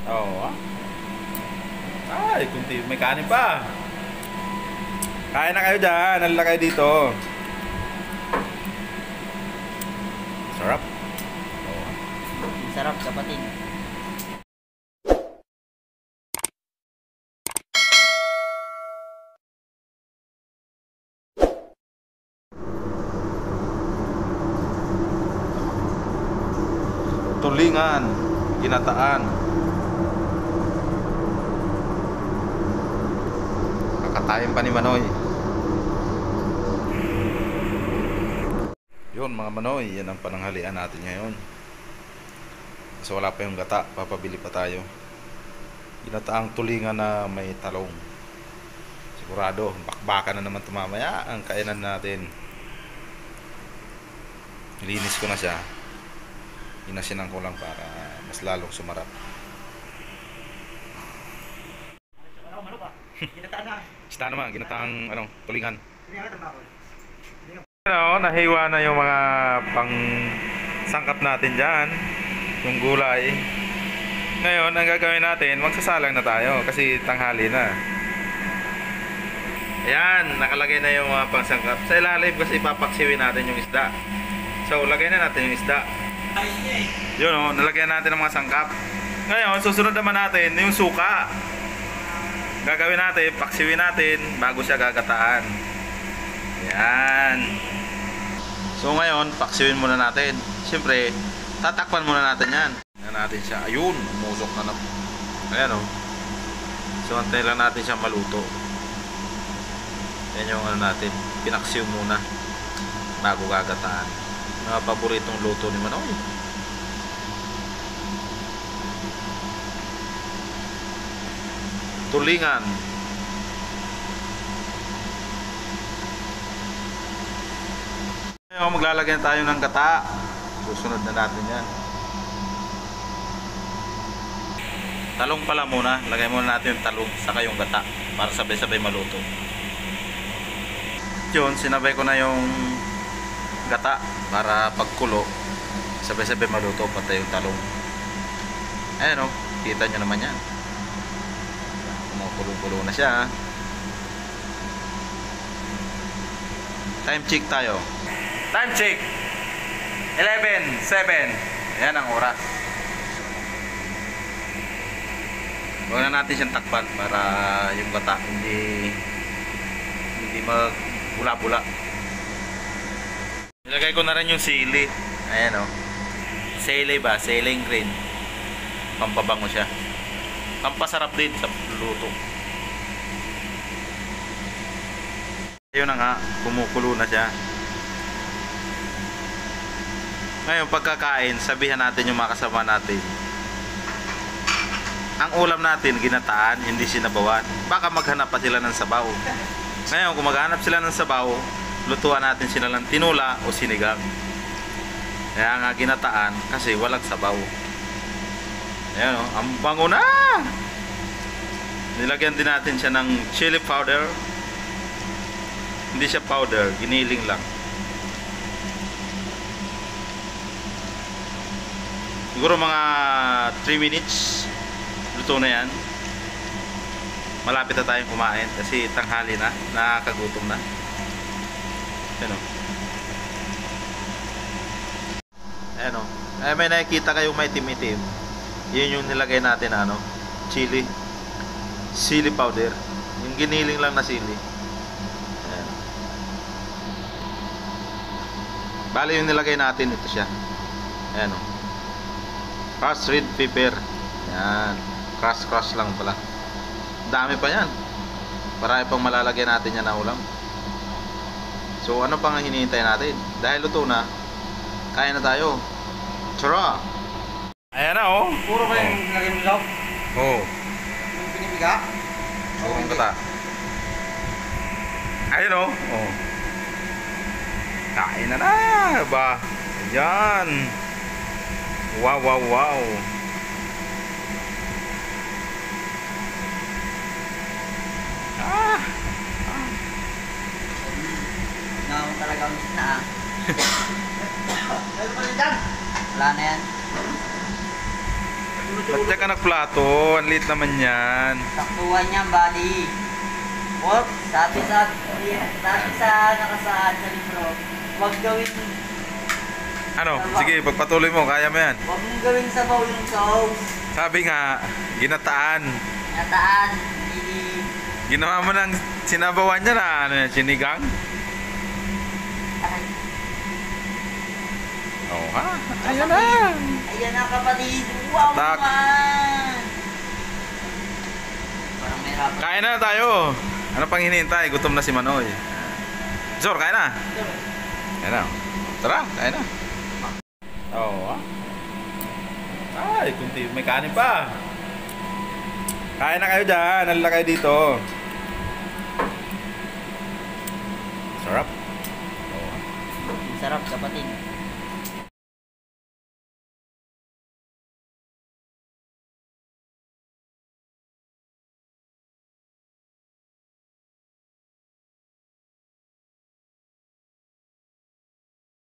Oo. Ay, kunti. May kanin pa. Kain na kayo dyan. Halila kayo dito. Sarap. Oo. Sarap kapatid. Tulingan. Ginataan. Kakatayin pa ni Manoy. Yun mga Manoy, yan ang pananghalian natin ngayon. Kasi wala pa yung gata, papabili pa tayo. Ginataang tulingan na may talong. Sigurado, bakbaka na naman tumamaya ang kainan natin. Nilinis ko na siya. Inasinan ko lang para mas lalong sumarap. Isda naman, ginataang tulingan. Nahiwa na yung mga pang sangkap natin dyan. Yung gulay. Ngayon, ang gagawin natin, magsasalang na tayo kasi tanghali na. Ayan, nakalagay na yung mga pangsangkap. Sa ilalim kasi papaksiwin natin yung isda. So, lagay na natin yung isda. Yun o, nalagyan natin ng mga sangkap. Ngayon, susunod naman natin yung suka. Gagawin natin, paksiwin natin bago siya gagataan. Ayan. So ngayon, paksiwin muna natin. Siyempre, tatakpan muna natin yan. Ayan natin siya. Ayun, umusok na. Ayan o. So antayin lang natin siya maluto. Yan yung natin. Pinaksiw muna bago gagataan. Mga paboritong luto ni Manoy. Tulingan. Ngayon, maglalagay tayo ng gata. Susunod na natin yan. Talong pala muna. Lagay muna natin yung talong saka yung gata para sabay-sabay maluto. Yun, sinabay ko na yung gata para pagkulo sabay-sabay maluto pati yung talong. Ayan o, kita nyo naman yan. Kumukulo-kulo na siya. Time check tayo. Time check 11:07. Ayan ang oras. Huwag na natin siyang takpan para yung gata hindi magbula-bula. Nilagay ko na rin yung sili. Ayan o. Sili ba? Siling green. Pampabango siya. Pampasarap din sa luto. Ayun na nga. Kumukulo na siya. Ngayon pagkakain, sabihan natin yung mga kasama natin. Ang ulam natin, ginataan, hindi sinabawan. Baka maghanap pa sila ng sabaw. Ngayon kung maghanap sila ng sabaw, lutuan natin sila ng tinula o sinigang. Kaya nga ginataan kasi walang sabaw. Ayan o, ang bango na! Nilagyan din natin siya ng chili powder. Hindi siya powder, giniling lang. Siguro mga 3 minutes luto na yan. Malapit na tayong kumain kasi tanghali na, nakakagutom na. Ayan o. Ayan o. Ay, may nakikita kayong may itim-itim. Yun yung nilagay natin chili powder. Yung giniling lang na sili. Ayan. Bali yung nilagay natin, ito siya. Ayan o. Crushed red pepper. Yan. Crush lang pala. Dami pa yan. Marami pang malalagyan natin yan na ulam. So ano pang hinihintay natin? Dahil luto na, kaya na tayo. Tara! Ayan na oh. Puro ba yung nilagay mo ilaw? Oo. Yung pinipiga? Purong kata. Ayan oh. Oh. Kain na ba? Ayan. Wow. Naon talaga ang isna Wala na yan. Ba't ka nagplato? Ang liit naman yan. Saktuhan niya, buddy. Oh, sabi sa nakasaad sa libro, huwag gawin, Ano? Sige, pagpatuloy mo. Kaya mo yan. huwag mong gawin sabaw yung sauce. Sabi nga, ginataan. Nataan, hindi. Ginawa mo ng sinabawan niya na ano yan, sinigang? Oh ha? Ayan na. Ayan na kapatid. Wow Tak. naman. Parang may hapon. Kain na tayo. Ano pang hinihintay? Gutom na si Manoy. Zor, kain na. Kain na. Tara, kain na. Oo, ah. Ay, kunti. May kanin pa. Kain na kayo dyan. Nalala kayo dito. Sarap. Oo. Sarap kapatid.